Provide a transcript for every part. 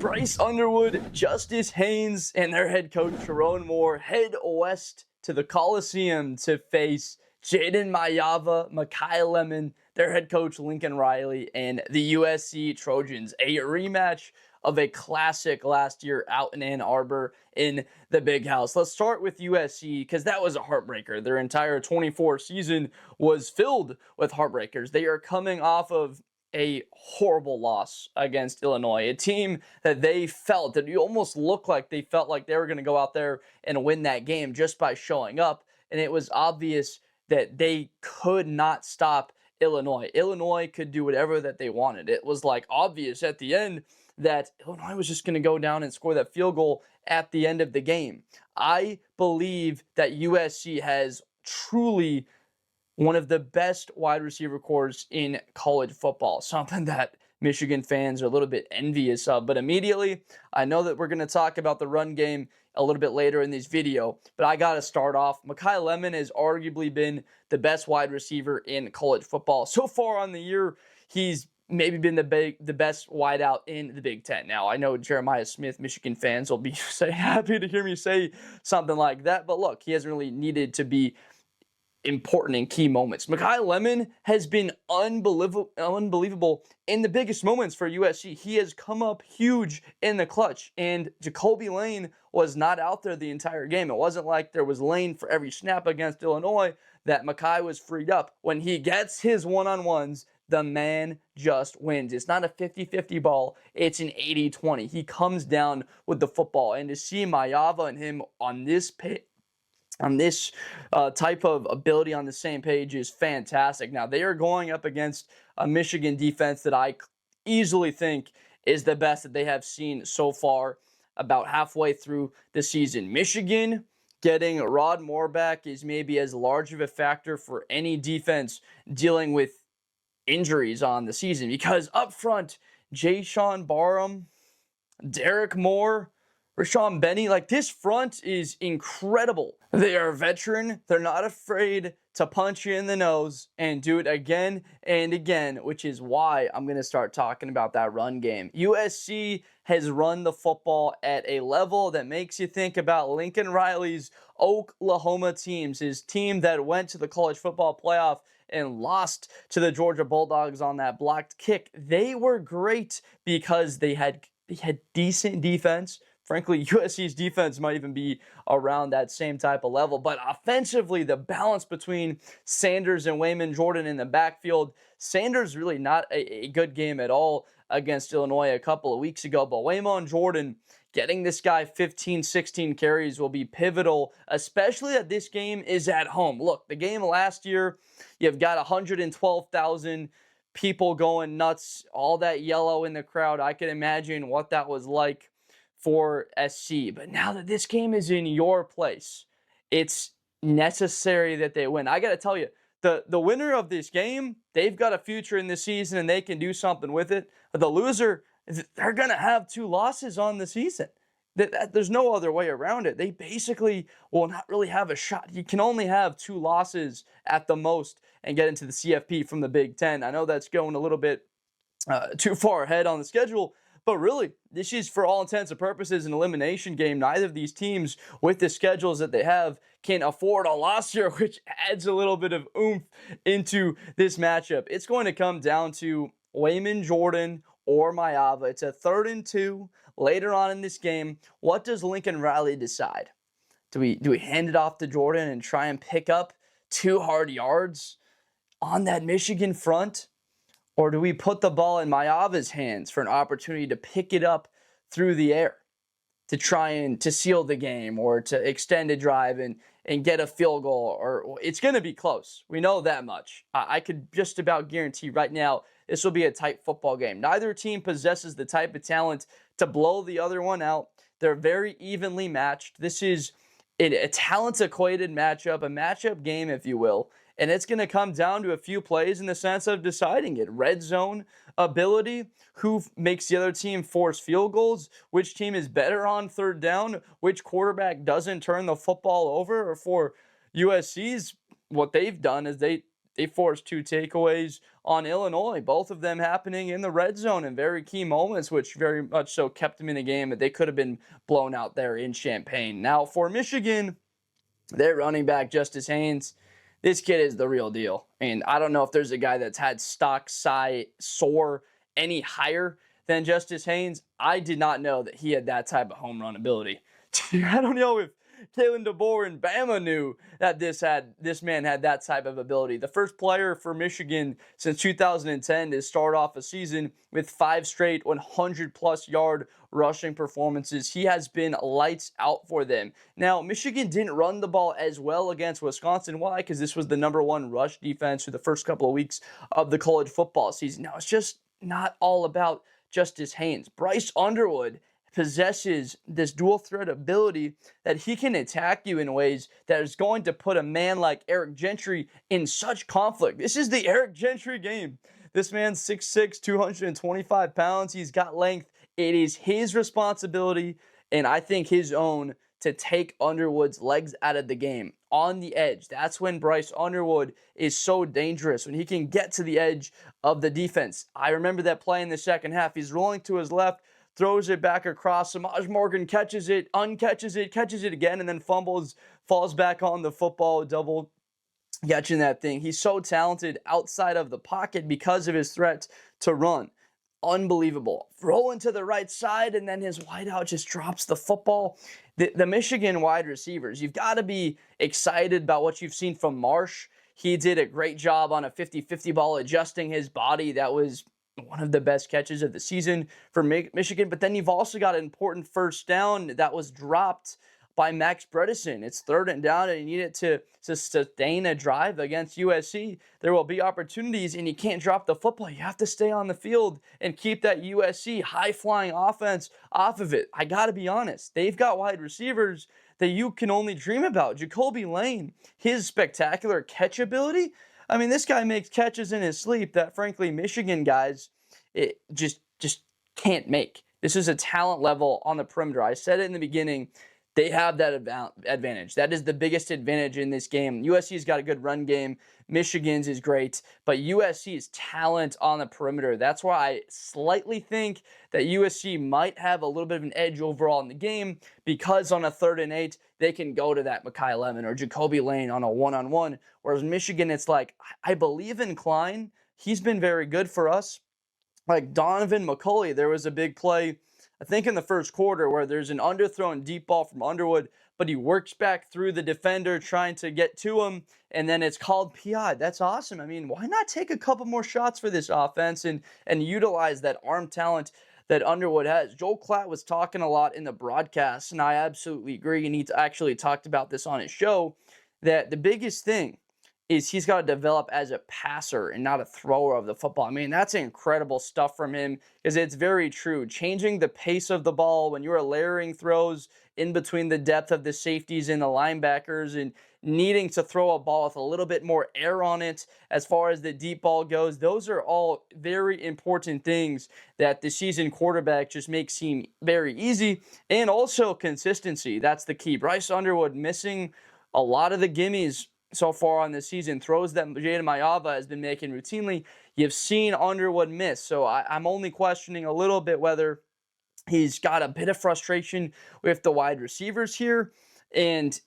Bryce Underwood, Justice Haynes, and their head coach Sherrone head west to the Coliseum to face Jayden, Maiava, Makai, their head coach Lincoln Riley, and the USC Trojans. A rematch of a classic last year out in Ann Arbor in the Big House. Let's start with USC because that was a heartbreaker. Their entire 24 season was filled with heartbreakers. They are coming off of a horrible loss against Illinois, a team that they felt, that you almost looked like they felt like they were going to go out there and win that game just by showing up. And it was obvious that they could not stop Illinois. Illinois could do whatever that they wanted. It was like obvious at the end that Illinois was just going to go down and score that field goal at the end of the game. I believe that USC has truly one of the best wide receiver cores in college football, something that Michigan fans are a little bit envious of. But immediately, I know that we're going to talk about the run game a little bit later in this video, but I got to start off. Makai has arguably been the best wide receiver in college football. So far on the year, he's maybe been the best wideout in the Big Ten. Now, I know Jeremiah Smith, Michigan fans will be happy to hear me say something like that, but look, he hasn't really needed to be important in key moments. Makai has been unbelievable in the biggest moments for USC. He has come up huge in the clutch, and Jacoby Lane was not out there the entire game. It wasn't like there was Lane for every snap against Illinois that Makai was freed up. When he gets his one-on-ones, the man just wins. It's not a 50-50 ball. It's an 80-20. He comes down with the football, and to see Maiava and him on this type of ability on the same page is fantastic. Now, they are going up against a Michigan defense that I easily think is the best that they have seen so far about halfway through the season. Michigan getting Rod Moore back is maybe as large of a factor for any defense dealing with injuries on the season, because up front, Jayshon Barham, Derek Moore, Rashawn Benny, like this front is incredible. They are veteran. They're not afraid to punch you in the nose and do it again and again, which is why I'm going to start talking about that run game. USC has run the football at a level that makes you think about Lincoln Riley's Oklahoma teams, his team that went to the college football playoff and lost to the Georgia Bulldogs on that blocked kick. They were great because they had decent defense. Frankly, USC's defense might even be around that same type of level. But offensively, the balance between Sanders and Wayman Jordan in the backfield, Sanders really not a good game at all against Illinois a couple of weeks ago. But Wayman Jordan, getting this guy 15, 16 carries will be pivotal, especially that this game is at home. Look, the game last year, you've got 112,000 people going nuts, all that yellow in the crowd. I can imagine what that was like for SC. But now that this game is in your place, it's necessary that they win. I got to tell you, the winner of this game, they've got a future in this season and they can do something with it. But the loser, they're going to have 2 losses on the season. There's no other way around it. They basically will not really have a shot. You can only have 2 losses at the most and get into the CFP from the Big Ten. I know that's going a little bit too far ahead on the schedule, but really, this is, for all intents and purposes, an elimination game. Neither of these teams, with the schedules that they have, can afford a loss here, which adds a little bit of oomph into this matchup. It's going to come down to Wayman Jordan or Maiava. It's a 3rd and 2 later on in this game. What does Lincoln Riley decide? Do we hand it off to Jordan and try and pick up 2 hard yards on that Michigan front? Or do we put the ball in Maiava's hands for an opportunity to pick it up through the air to try and to seal the game or to extend a drive and get a field goal? Or it's going to be close. We know that much. I could just about guarantee right now this will be a tight football game. Neither team possesses the type of talent to blow the other one out. They're very evenly matched. This is a talent-equated matchup, a matchup game, if you will. And it's going to come down to a few plays in the sense of deciding it. Red zone ability, who makes the other team force field goals, which team is better on 3rd down, which quarterback doesn't turn the football over. Or for USC's, what they've done is they forced 2 takeaways on Illinois, both of them happening in the red zone in very key moments, which very much so kept them in the game, but they could have been blown out there in Champaign. Now, for Michigan, their running back, Justice Haynes, this kid is the real deal. And I don't know if there's a guy that's had stock soar any higher than Justice Haynes. I did not know that he had that type of home run ability. I don't know if Kalen DeBoer and Bama knew that this man had that type of ability. The first player for Michigan since 2010 to start off a season with 5 straight 100-plus yard rushing performances. He has been lights out for them. Now, Michigan didn't run the ball as well against Wisconsin. Why? Because this was the #1 rush defense for the first couple of weeks of the college football season. Now, it's just not all about Justice Haynes. Bryce Underwood possesses this dual threat ability that he can attack you in ways that is going to put a man like Eric Gentry in such conflict. This is the Eric Gentry game. This man's 6'6", 225 pounds. He's got length. It is his responsibility, and I think his own, to take Underwood's legs out of the game on the edge. That's when Bryce Underwood is so dangerous, when he can get to the edge of the defense. I remember that play in the second half. He's rolling to his left, throws it back across. Samaj Morgan catches it, uncatches it, catches it again, and then fumbles, falls back on the football, double catching that thing. He's so talented outside of the pocket because of his threat to run. Unbelievable. Rolling to the right side, and then his wideout just drops the football. The Michigan wide receivers, you've got to be excited about what you've seen from Marsh. He did a great job on a 50-50 ball, adjusting his body. That was one of the best catches of the season for Michigan. But then you've also got an important first down that was dropped by Max Bredesen. It's 3rd and down, and you need it to sustain a drive against USC. There will be opportunities, and you can't drop the football. You have to stay on the field and keep that USC high-flying offense off of it. I got to be honest. They've got wide receivers that you can only dream about. Jacoby Lane, his spectacular catch ability. I mean, this guy makes catches in his sleep that, frankly, Michigan guys just can't make. This is a talent level on the perimeter. I said it in the beginning. They have that advantage. That is the biggest advantage in this game. USC's got a good run game. Michigan's is great. But USC's talent on the perimeter, that's why I slightly think that USC might have a little bit of an edge overall in the game, because on a 3rd and 8, they can go to that Makai Lemon or Jacoby Lane on a one-on-one. Whereas Michigan, it's like, I believe in Klein. He's been very good for us. Like Donovan McCulley, there was a big play, I think in the first quarter, where there's an underthrown deep ball from Underwood, but he works back through the defender trying to get to him, and then it's called PI. That's awesome. I mean, why not take a couple more shots for this offense and utilize that arm talent that Underwood has? Joel Klatt was talking a lot in the broadcast, and I absolutely agree, and he actually talked about this on his show, that the biggest thing is he's got to develop as a passer and not a thrower of the football. I mean, that's incredible stuff from him, because it's very true. Changing the pace of the ball when you're layering throws in between the depth of the safeties and the linebackers, and needing to throw a ball with a little bit more air on it as far as the deep ball goes. Those are all very important things that the seasoned quarterback just makes seem very easy. And also consistency. That's the key. Bryce Underwood missing a lot of the gimmies so far on this season, throws that Jayden Maiava has been making routinely. You've seen Underwood miss, so I'm only questioning a little bit whether he's got a bit of frustration with the wide receivers here, and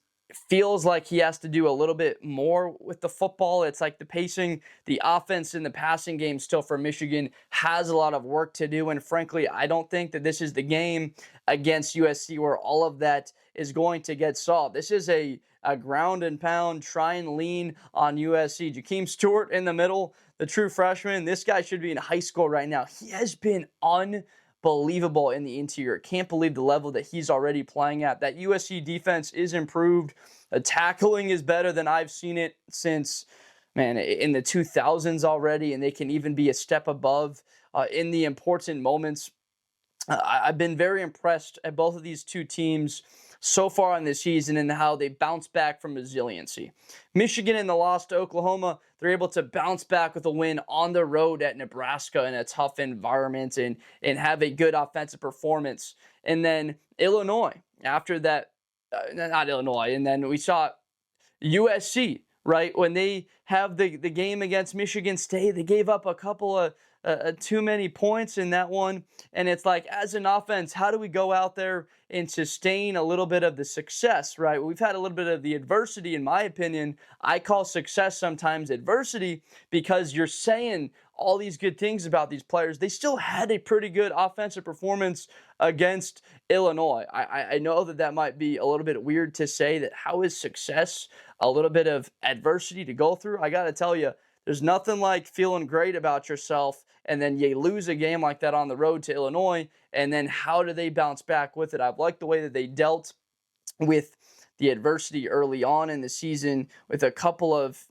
feels like he has to do a little bit more with the football. It's like the pacing, the offense in the passing game still for Michigan has a lot of work to do, and frankly, I don't think that this is the game against USC where all of that is going to get solved. This is a ground and pound, try and lean on USC. Jakeem Stewart in the middle, the true freshman. This guy should be in high school right now. He has been unbelievable in the interior. Can't believe the level that he's already playing at. That USC defense is improved. The tackling is better than I've seen it since, man, in the 2000s already, and they can even be a step above in the important moments. I've been very impressed at both of these two teams so far on this season and how they bounce back from resiliency. Michigan in the loss to Oklahoma, they're able to bounce back with a win on the road at Nebraska in a tough environment and have a good offensive performance. And then Illinois, after that, not Illinois, and then we saw USC right? When they have the game against Michigan State, they gave up a couple of too many points in that one. And it's like, as an offense, how do we go out there and sustain a little bit of the success, right? We've had a little bit of the adversity, in my opinion. I call success sometimes adversity because you're saying all these good things about these players. They still had a pretty good offensive performance against Illinois. I know that might be a little bit weird to say, that how is success a little bit of adversity to go through? I got to tell you, there's nothing like feeling great about yourself and then you lose a game like that on the road to Illinois, and then how do they bounce back with it? I've liked the way that they dealt with the adversity early on in the season, with a couple of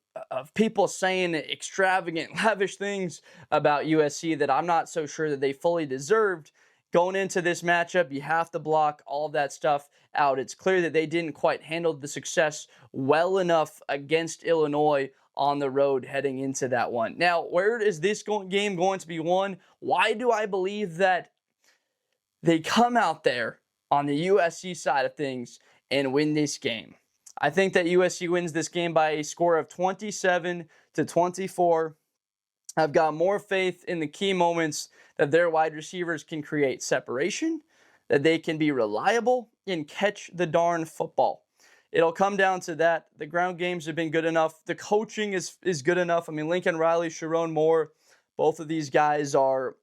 people saying extravagant, lavish things about USC that I'm not so sure that they fully deserved. Going into this matchup, you have to block all of that stuff out. It's clear that they didn't quite handle the success well enough against Illinois on the road heading into that one. Now, where is this game going to be won? Why do I believe that they come out there on the USC side of things and win this game? I think that USC wins this game by a score of 27-24. I've got more faith in the key moments that their wide receivers can create separation, that they can be reliable and catch the darn football. It'll come down to that. The ground games have been good enough. The coaching is good enough. I mean, Lincoln Riley, Sherrone Moore, both of these guys are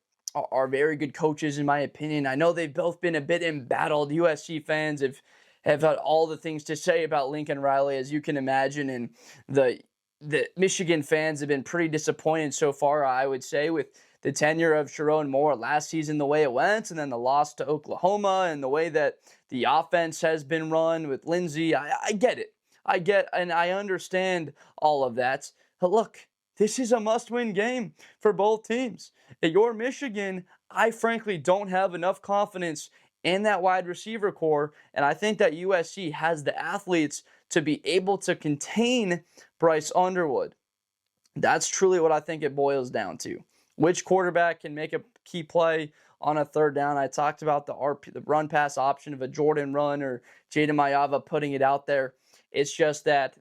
very good coaches, in my opinion. I know they've both been a bit embattled. USC fans have had all the things to say about Lincoln Riley, as you can imagine, and the Michigan fans have been pretty disappointed so far, I would say, with the tenure of Sherrone Moore last season, the way it went, and then the loss to Oklahoma, and the way that the offense has been run with Lindsey. I get it. And I understand all of that. But look, this is a must-win game for both teams. At your Michigan, I frankly don't have enough confidence in that wide receiver core, and I think that USC has the athletes to be able to contain Bryce Underwood. That's truly what I think it boils down to. Which quarterback can make a key play on a third down? I talked about the run-pass option of a Jordan run or Jayden Maiava putting it out there. It's just that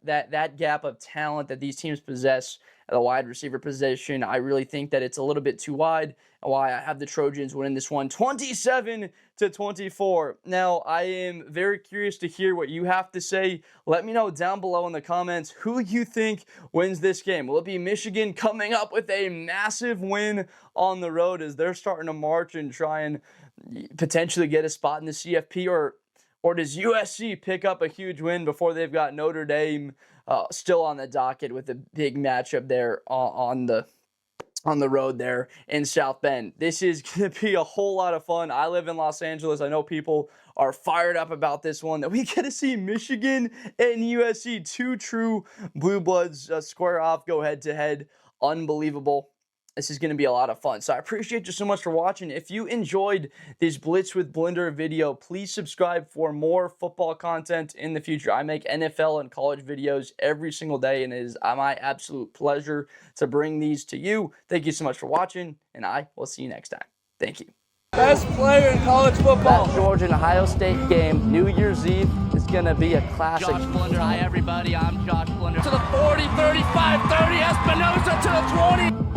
gap of talent that these teams possess at the wide receiver position, I really think that it's a little bit too wide. Why I have the Trojans winning this one 27-24. Now, I am very curious to hear what you have to say. Let me know down below in the comments who you think wins this game. Will it be Michigan coming up with a massive win on the road as they're starting to march and try and potentially get a spot in the CFP, or does USC pick up a huge win before they've got Notre Dame still on the docket with a big matchup there on the road there in South Bend? This is going to be a whole lot of fun. I live in Los Angeles. I know people are fired up about this one, that we get to see Michigan and USC, two true blue bloods, square off, go head-to-head. Unbelievable. This is going to be a lot of fun. So I appreciate you so much for watching. If you enjoyed this Blitz with Blender video, please subscribe for more football content in the future. I make NFL and college videos every single day, and it is my absolute pleasure to bring these to you. Thank you so much for watching, and I will see you next time. Thank you. Best player in college football. That Georgia and Ohio State game, New Year's Eve, is going to be a classic. Josh Blender. Hi, everybody. I'm Josh Blender. To the 40, 35, 30, Espinosa to the 20.